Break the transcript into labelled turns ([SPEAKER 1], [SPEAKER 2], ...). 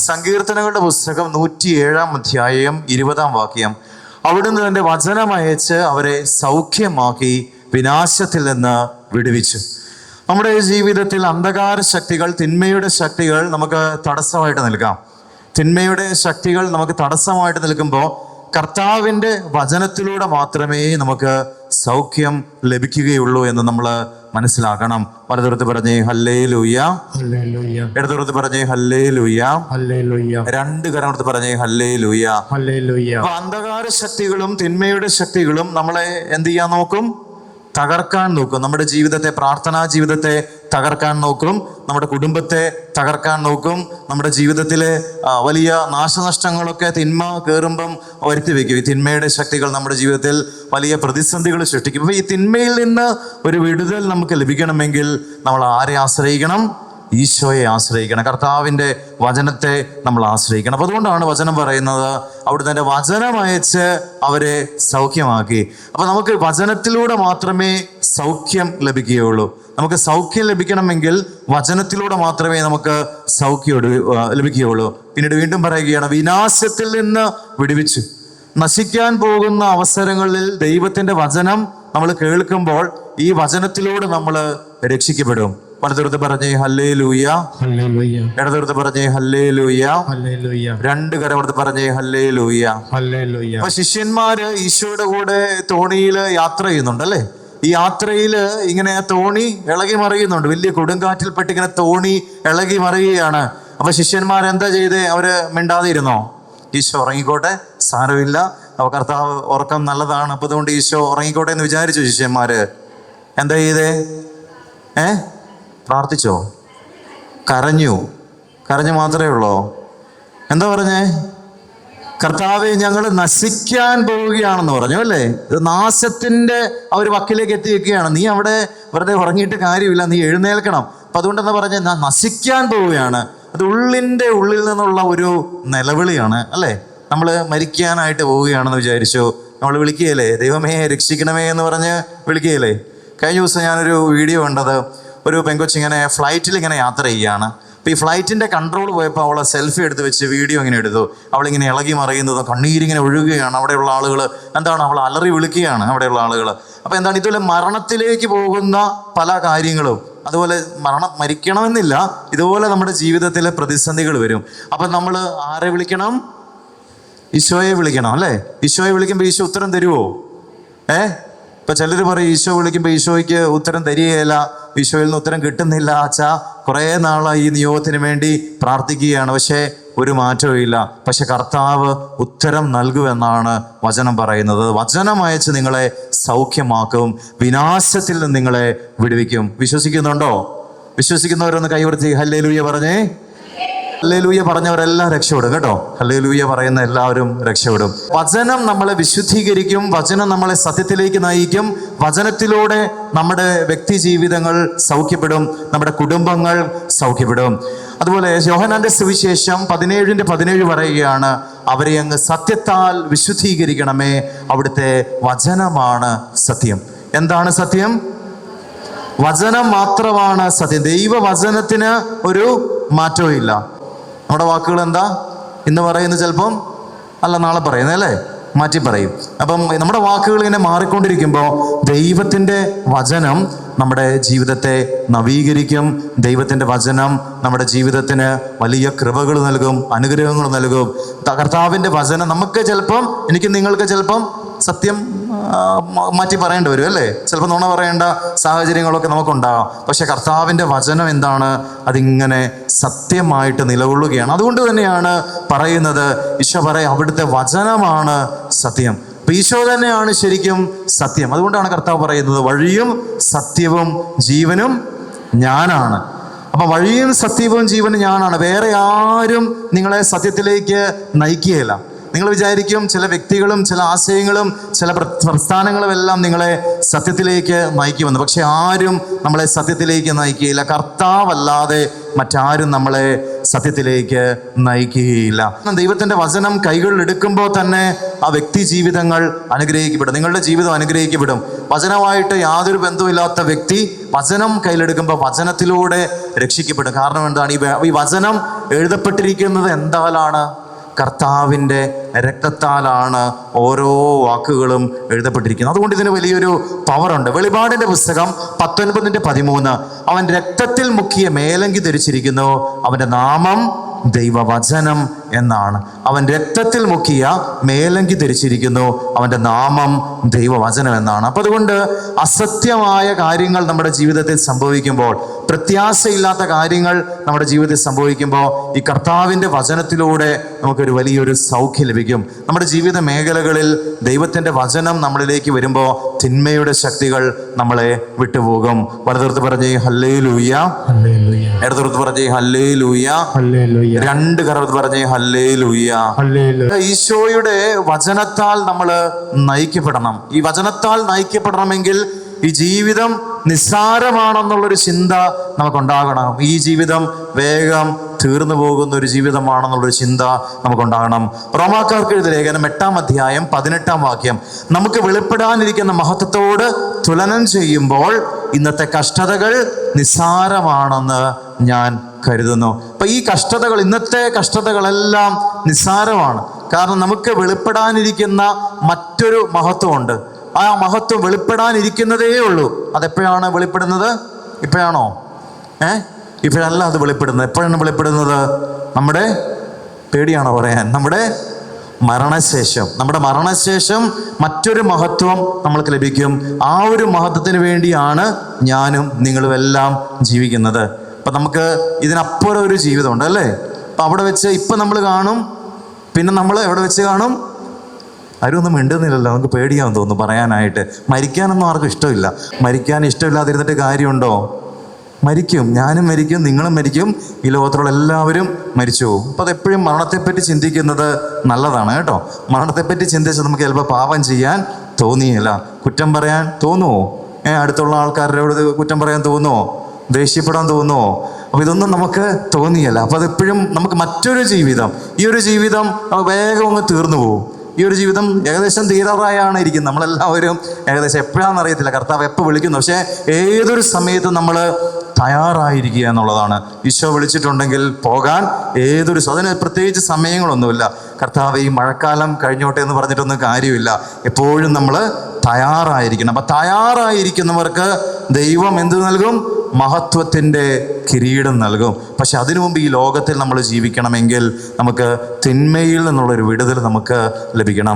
[SPEAKER 1] സങ്കീർത്തനങ്ങളുടെ പുസ്തകം 107 20 അവിടുന്ന് തൻ്റെ വചനം അയച്ച് അവരെ സൗഖ്യമാക്കി വിനാശത്തിൽ നിന്ന് വിടുവിച്ചു. നമ്മുടെ ജീവിതത്തിൽ അന്ധകാര ശക്തികൾ, തിന്മയുടെ ശക്തികൾ നമുക്ക് തടസ്സമായിട്ട് നിൽക്കാം. തിന്മയുടെ ശക്തികൾ നമുക്ക് തടസ്സമായിട്ട് നിൽക്കുമ്പോൾ കർത്താവിൻ്റെ വചനത്തിലൂടെ മാത്രമേ നമുക്ക് സൗഖ്യം ലഭിക്കുകയുള്ളൂ എന്ന് നമ്മൾ മനസ്സിലാക്കണം. വലതുറത്ത് പറഞ്ഞേ ഹല്ലേലൂയ, ഇടതുറത്ത് പറഞ്ഞേ ഹല്ലേലൂയ, രണ്ട് കരമെടുത്ത് പറഞ്ഞേ ഹല്ലേലൂയ. അപ്പൊ അന്ധകാര ശക്തികളും തിന്മയുടെ ശക്തികളും നമ്മളെ എന്ത് ചെയ്യാൻ നോക്കും? തകർക്കാൻ നോക്കും. നമ്മുടെ ജീവിതത്തെ, പ്രാർത്ഥനാ ജീവിതത്തെ തകർക്കാൻ നോക്കും. നമ്മുടെ കുടുംബത്തെ തകർക്കാൻ നോക്കും. നമ്മുടെ ജീവിതത്തിലെ വലിയ നാശനഷ്ടങ്ങളൊക്കെ തിന്മ കയറുമ്പം വരുത്തി വയ്ക്കും. ഈ തിന്മയുടെ ശക്തികൾ നമ്മുടെ ജീവിതത്തിൽ വലിയ പ്രതിസന്ധികൾ സൃഷ്ടിക്കും. അപ്പോൾ ഈ തിന്മയിൽ നിന്ന് ഒരു വിടുതൽ നമുക്ക് ലഭിക്കണമെങ്കിൽ നമ്മൾ ആരെ ആശ്രയിക്കണം? ഈശോയെ ആശ്രയിക്കണം. കർത്താവിൻ്റെ വചനത്തെ നമ്മൾ ആശ്രയിക്കണം. അപ്പോൾ അതുകൊണ്ടാണ് വചനം പറയുന്നത് അവിടുന്ന് എൻ്റെ വചനം അയച്ച് അവരെ സൗഖ്യമാക്കി. അപ്പോൾ നമുക്ക് വചനത്തിലൂടെ മാത്രമേ സൗഖ്യം ലഭിക്കുകയുള്ളൂ. നമുക്ക് സൗഖ്യം ലഭിക്കണമെങ്കിൽ വചനത്തിലൂടെ മാത്രമേ നമുക്ക് സൗഖ്യം ലഭിക്കുകയുള്ളൂ. പിന്നീട് വീണ്ടും പറയുകയാണ്, വിനാശത്തിൽ നിന്ന് വിടുവിച്ചു. നശിക്കാൻ പോകുന്ന അവസരങ്ങളിൽ ദൈവത്തിൻ്റെ വചനം നമ്മൾ കേൾക്കുമ്പോൾ ഈ വചനത്തിലൂടെ നമ്മൾ രക്ഷിക്കപ്പെടും. വലതുറത്ത് പറഞ്ഞേ ഹല്ലേലൂയ, ഇടതുറത്ത് പറഞ്ഞേ ഹല്ലേലൂയ, രണ്ട് കരമെടുത്ത് പറഞ്ഞേ ഹല്ലേലൂയ. അപ്പൊ ശിഷ്യന്മാര് ഈശോയുടെ കൂടെ തോണിയിൽ യാത്ര ചെയ്യുന്നുണ്ട് അല്ലേ? ഈ യാത്രയിൽ ഇങ്ങനെ തോണി ഇളകി മറിയുന്നുണ്ട്. വലിയ കൊടുങ്കാറ്റിൽപ്പെട്ട് ഇങ്ങനെ തോണി ഇളകി മറിയുകയാണ്. അപ്പൊ ശിഷ്യന്മാരെന്താ ചെയ്തേ? അവര് മിണ്ടാതെ ഇരുന്നോ? ഈശോ ഉറങ്ങിക്കോട്ടെ, സാരമില്ല, അപ്പൊ കർത്താവ് ഉറക്കം നല്ലതാണ്, അപ്പൊ അതുകൊണ്ട് ഈശോ ഉറങ്ങിക്കോട്ടെ എന്ന് വിചാരിച്ചു ശിഷ്യന്മാര്. എന്താ ചെയ്തേ? പ്രാർത്ഥിച്ചോ? കരഞ്ഞു മാത്രമേ ഉള്ളോ? എന്താ പറഞ്ഞേ? കർത്താവെ, ഞങ്ങൾ നശിക്കാൻ പോവുകയാണെന്ന് പറഞ്ഞു അല്ലേ? ഇത് നാശത്തിൻ്റെ ആ ഒരു വക്കിലേക്ക് എത്തിയിരിക്കുകയാണ്. നീ അവിടെ വെറുതെ ഉറങ്ങിയിട്ട് കാര്യമില്ല, നീ എഴുന്നേൽക്കണം. അപ്പം അതുകൊണ്ട് എന്താ പറഞ്ഞ, ഞാൻ നശിക്കാൻ പോവുകയാണ്. അത് ഉള്ളിൻ്റെ ഉള്ളിൽ നിന്നുള്ള ഒരു നിലവിളിയാണ് അല്ലേ? നമ്മൾ മരിക്കാനായിട്ട് പോവുകയാണെന്ന് വിചാരിച്ചു. നമ്മൾ വിളിക്കുകയല്ലേ, ദൈവമേ രക്ഷിക്കണമേ എന്ന് പറഞ്ഞ് വിളിക്കുകയല്ലേ? കഴിഞ്ഞ ദിവസം ഞാനൊരു വീഡിയോ കണ്ടത്, ഒരു പെങ്കൊച്ചിങ്ങനെ ഫ്ലൈറ്റിൽ ഇങ്ങനെ യാത്ര ചെയ്യുകയാണ്. അപ്പോൾ ഈ ഫ്ലൈറ്റിൻ്റെ കൺട്രോൾ പോയപ്പോൾ അവളെ സെൽഫി എടുത്ത് വെച്ച് വീഡിയോ ഇങ്ങനെ എടുത്തു. അവളിങ്ങനെ ഇളകി മറിയുന്നതും കണ്ണീരിങ്ങനെ ഒഴുകുകയാണ്. അവിടെയുള്ള ആളുകൾ എന്താണ്, അവൾ അലറി വിളിക്കുകയാണ് അവിടെയുള്ള ആളുകൾ. അപ്പോൾ എന്താണ്, ഇതുപോലെ മരണത്തിലേക്ക് പോകുന്ന പല കാര്യങ്ങളും, അതുപോലെ മരിക്കണമെന്നില്ല, ഇതുപോലെ നമ്മുടെ ജീവിതത്തിലെ പ്രതിസന്ധികൾ വരും. അപ്പം നമ്മൾ ആരെ വിളിക്കണം? ഈശോയെ വിളിക്കണം അല്ലേ? ഈശോയെ വിളിക്കുമ്പോൾ ഈശോ ഉത്തരം തരുമോ? ഇപ്പം ചിലർ പറയും ഈശോ വിളിക്കുമ്പോൾ ഈശോയ്ക്ക് ഉത്തരം തരികയില്ല, ഈശോയിൽ നിന്ന് ഉത്തരം കിട്ടുന്നില്ല. അച്ഛാ, കുറേ നാളായി ഈ നിയോഗത്തിന് വേണ്ടി പ്രാർത്ഥിക്കുകയാണ്, പക്ഷേ ഒരു മാറ്റവും ഇല്ല. പക്ഷെ കർത്താവ് ഉത്തരം നൽകുമെന്നാണ് വചനം പറയുന്നത്. വചനം അയച്ച് നിങ്ങളെ സൗഖ്യമാക്കും, വിനാശത്തിൽ നിന്ന് നിങ്ങളെ വിടുവിക്കും. വിശ്വസിക്കുന്നുണ്ടോ? വിശ്വസിക്കുന്നവരൊന്ന് കൈവർത്തി ഹല്ലേലൂയ പറഞ്ഞേ. ഹല്ലേലൂയ പറഞ്ഞവരെല്ലാം രക്ഷപ്പെടും കേട്ടോ. ഹല്ലേലൂയ പറയുന്ന എല്ലാവരും രക്ഷപ്പെടും. വചനം നമ്മളെ വിശുദ്ധീകരിക്കും, വചനം നമ്മളെ സത്യത്തിലേക്ക് നയിക്കും. വചനത്തിലൂടെ നമ്മുടെ വ്യക്തി ജീവിതങ്ങൾ സൗഖ്യപ്പെടും, നമ്മുടെ കുടുംബങ്ങൾ സൗഖ്യപ്പെടും. അതുപോലെ യോഹന്നാന്റെ സുവിശേഷം 17:17 പറയുകയാണ്, അവരെ അങ്ങ് സത്യത്താൽ വിശുദ്ധീകരിക്കണമേ, അവിടുത്തെ വചനമാണ് സത്യം. എന്താണ് സത്യം? വചനം മാത്രമാണ് സത്യം. ദൈവവചനത്തിന് ഒരു മാറ്റവും ഇല്ല. നമ്മുടെ വാക്കുകൾ എന്താ? ഇന്ന് പറയുന്നത് ചിലപ്പം അല്ല നാളെ പറയുന്നത് അല്ലേ? മാറ്റി പറയും. അപ്പം നമ്മുടെ വാക്കുകൾ ഇങ്ങനെ മാറിക്കൊണ്ടിരിക്കുമ്പോൾ ദൈവത്തിൻ്റെ വചനം നമ്മുടെ ജീവിതത്തെ നവീകരിക്കും. ദൈവത്തിൻ്റെ വചനം നമ്മുടെ ജീവിതത്തിന് വലിയ കൃപകൾ നൽകും, അനുഗ്രഹങ്ങൾ നൽകും. കർത്താവിൻ്റെ വചനം നമുക്ക് ചിലപ്പം, എനിക്ക് നിങ്ങൾക്ക് ചിലപ്പം സത്യം മാറ്റി പറയേണ്ടി വരും അല്ലേ? ചിലപ്പോൾ നുണ പറയേണ്ട സാഹചര്യങ്ങളൊക്കെ നമുക്കുണ്ടാകാം. പക്ഷെ കർത്താവിൻ്റെ വചനം എന്താണ്? അതിങ്ങനെ സത്യമായിട്ട് നിലകൊള്ളുകയാണ്. അതുകൊണ്ട് തന്നെയാണ് പറയുന്നത്, ഈശോ പറയും അവിടുത്തെ വചനമാണ് സത്യം. അപ്പം ഈശോ തന്നെയാണ് ശരിക്കും സത്യം. അതുകൊണ്ടാണ് കർത്താവ് പറയുന്നത്, വഴിയും സത്യവും ജീവനും ഞാനാണ്. അപ്പം വഴിയും സത്യവും ജീവനും ഞാനാണ്. വേറെ ആരും നിങ്ങളെ സത്യത്തിലേക്ക് നയിക്കുകയില്ല. നിങ്ങൾ വിചാരിക്കും ചില വ്യക്തികളും ചില ആശയങ്ങളും ചില പ്രസ്ഥാനങ്ങളും എല്ലാം നിങ്ങളെ സത്യത്തിലേക്ക് നയിക്കുമെന്ന്. പക്ഷെ ആരും നമ്മളെ സത്യത്തിലേക്ക് നയിക്കുകയില്ല. കർത്താവല്ലാതെ മറ്റാരും നമ്മളെ സത്യത്തിലേക്ക് നയിക്കുകയില്ല. ദൈവത്തിൻ്റെ വചനം കൈകളിൽ എടുക്കുമ്പോൾ തന്നെ ആ വ്യക്തി ജീവിതങ്ങൾ അനുഗ്രഹിക്കപ്പെടും. നിങ്ങളുടെ ജീവിതം അനുഗ്രഹിക്കപ്പെടും. വചനമായിട്ട് യാതൊരു ബന്ധവുമില്ലാത്ത വ്യക്തി വചനം കയ്യിലെടുക്കുമ്പോൾ വചനത്തിലൂടെ രക്ഷിക്കപ്പെടും. കാരണം എന്താണ്? ഈ വചനം എഴുതപ്പെട്ടിരിക്കുന്നത് എന്താലാണ്? കർത്താവിൻ്റെ രക്തത്താലാണ് ഓരോ വാക്കുകളും എഴുതപ്പെട്ടിരിക്കുന്നത്. അതുകൊണ്ട് ഇതിന് വലിയൊരു പവറുണ്ട്. വെളിപാടിൻ്റെ പുസ്തകം 19:13 അവൻ രക്തത്തിൽ മുക്കിയ മേലങ്കി ധരിച്ചിരിക്കുന്നു, അവൻ്റെ നാമം ദൈവവചനം എന്നാണ്. അവൻ രക്തത്തിൽ മുക്കിയ മേലങ്കി ധരിച്ചിരിക്കുന്നു, അവൻ്റെ നാമം ദൈവവചനം എന്നാണ്. അപ്പം അതുകൊണ്ട് അസത്യമായ കാര്യങ്ങൾ നമ്മുടെ ജീവിതത്തിൽ സംഭവിക്കുമ്പോൾ, പ്രത്യാശയില്ലാത്ത കാര്യങ്ങൾ നമ്മുടെ ജീവിതത്തിൽ സംഭവിക്കുമ്പോൾ, ഈ കർത്താവിൻ്റെ വചനത്തിലൂടെ നമുക്കൊരു വലിയൊരു സൗഖ്യം ലഭിക്കും. നമ്മുടെ ജീവിത മേഖലകളിൽ ദൈവത്തിൻ്റെ വചനം നമ്മളിലേക്ക് വരുമ്പോൾ തിന്മയുടെ ശക്തികൾ നമ്മളെ വിട്ടുപോകും. വലതുർത്ത് പറഞ്ഞേ ഹല്ലേലൂയ, ഇടതുർത്ത് പറഞ്ഞേ ഹല്ലേലൂയ, രണ്ട് കരത്ത് പറഞ്ഞേ ഹല്ലേലൂയ. ഈശോയുടെ വചനത്താൽ നമ്മൾ നയിക്കപ്പെടണം. ഈ വചനത്താൽ നയിക്കപ്പെടണമെങ്കിൽ ഈ ജീവിതം നിസ്സാരമാണെന്നുള്ളൊരു ചിന്ത നമുക്കുണ്ടാകണം. ഈ ജീവിതം വേഗം തീർന്നു പോകുന്ന ഒരു ജീവിതമാണെന്നുള്ളൊരു ചിന്ത നമുക്കുണ്ടാകണം. റോമാക്കാർക്ക് എഴുതിയ ലേഖനം 8-18 നമുക്ക് വെളിപ്പെടാനിരിക്കുന്ന മഹത്വത്തോട് തുലനം ചെയ്യുമ്പോൾ ഇന്നത്തെ കഷ്ടതകൾ നിസ്സാരമാണെന്ന് ഞാൻ കരുതുന്നു. അപ്പൊ ഈ കഷ്ടതകൾ, ഇന്നത്തെ കഷ്ടതകളെല്ലാം നിസ്സാരമാണ്. കാരണം നമുക്ക് വെളിപ്പെടാനിരിക്കുന്ന മറ്റൊരു മഹത്വമുണ്ട്. ആ മഹത്വം വെളിപ്പെടാനിരിക്കുന്നതേ ഉള്ളൂ. അതെപ്പോഴാണ് വെളിപ്പെടുന്നത്? ഇപ്പോഴാണോ? ഇപ്പോഴല്ല അത് വെളിപ്പെടുന്നത്. എപ്പോഴാണ് വെളിപ്പെടുന്നത്? നമ്മുടെ പേടിയാണോ പറയാൻ? നമ്മുടെ മരണശേഷം. നമ്മുടെ മരണശേഷം മറ്റൊരു മഹത്വം നമ്മൾക്ക് ലഭിക്കും. ആ ഒരു മഹത്വത്തിന് വേണ്ടിയാണ് ഞാനും നിങ്ങളും എല്ലാം ജീവിക്കുന്നത്. അപ്പം നമുക്ക് ഇതിനപ്പുറം ഒരു ജീവിതമുണ്ട് അല്ലേ? അപ്പം അവിടെ വെച്ച് ഇപ്പം നമ്മൾ കാണും, പിന്നെ നമ്മൾ എവിടെ വെച്ച് കാണും? ആരും ഒന്നും മിണ്ടുന്നില്ലല്ലോ. നമുക്ക് പേടിയാവും തോന്നുന്നു പറയാനായിട്ട്. മരിക്കാനൊന്നും ആർക്കും ഇഷ്ടമില്ല. മരിക്കാൻ ഇഷ്ടമില്ലാതിരുന്നിട്ട് കാര്യമുണ്ടോ? മരിക്കും. ഞാനും മരിക്കും, നിങ്ങളും മരിക്കും, ഈ ലോകത്തിലുള്ള എല്ലാവരും മരിച്ചു പോകും. അപ്പം അതെപ്പോഴും മരണത്തെപ്പറ്റി ചിന്തിക്കുന്നത് നല്ലതാണ് കേട്ടോ. മരണത്തെപ്പറ്റി ചിന്തിച്ച് നമുക്ക് ചിലപ്പോൾ പാപം ചെയ്യാൻ തോന്നിയില്ല, കുറ്റം പറയാൻ തോന്നുമോ? അടുത്തുള്ള ആൾക്കാരോട് കുറ്റം പറയാൻ തോന്നുമോ? ദേഷ്യപ്പെടാൻ തോന്നുമോ? അപ്പോൾ ഇതൊന്നും നമുക്ക് തോന്നിയല്ല. അപ്പോൾ അതെപ്പോഴും നമുക്ക് മറ്റൊരു ജീവിതം, ഈ ഒരു ജീവിതം വേഗം അങ്ങ് തീർന്നു പോകും. ഈ ഒരു ജീവിതം ഏകദേശം തീരാറായാണ് ഇരിക്കുന്നത്. നമ്മളെല്ലാവരും ഏകദേശം എപ്പോഴാണെന്ന് അറിയത്തില്ല, കർത്താവ് എപ്പോൾ വിളിക്കുന്നു. പക്ഷേ ഏതൊരു സമയത്തും നമ്മൾ തയ്യാറായിരിക്കുക എന്നുള്ളതാണ്. ഈശോ വിളിച്ചിട്ടുണ്ടെങ്കിൽ പോകാൻ അതിന് പ്രത്യേകിച്ച് സമയങ്ങളൊന്നുമില്ല. കർത്താവ് ഈ മഴക്കാലം കഴിഞ്ഞോട്ടെ എന്ന് പറഞ്ഞിട്ടൊന്നും കാര്യമില്ല. എപ്പോഴും നമ്മൾ തയ്യാറായിരിക്കണം. അപ്പം തയ്യാറായിരിക്കുന്നവർക്ക് ദൈവം എന്ത് നൽകും? മഹത്വത്തിൻ്റെ കിരീടം നൽകും. പക്ഷെ അതിനു മുമ്പ് ഈ ലോകത്തിൽ നമ്മൾ ജീവിക്കണമെങ്കിൽ നമുക്ക് തിന്മയിൽ നിന്നുള്ളൊരു വിടുതൽ നമുക്ക് ലഭിക്കണം.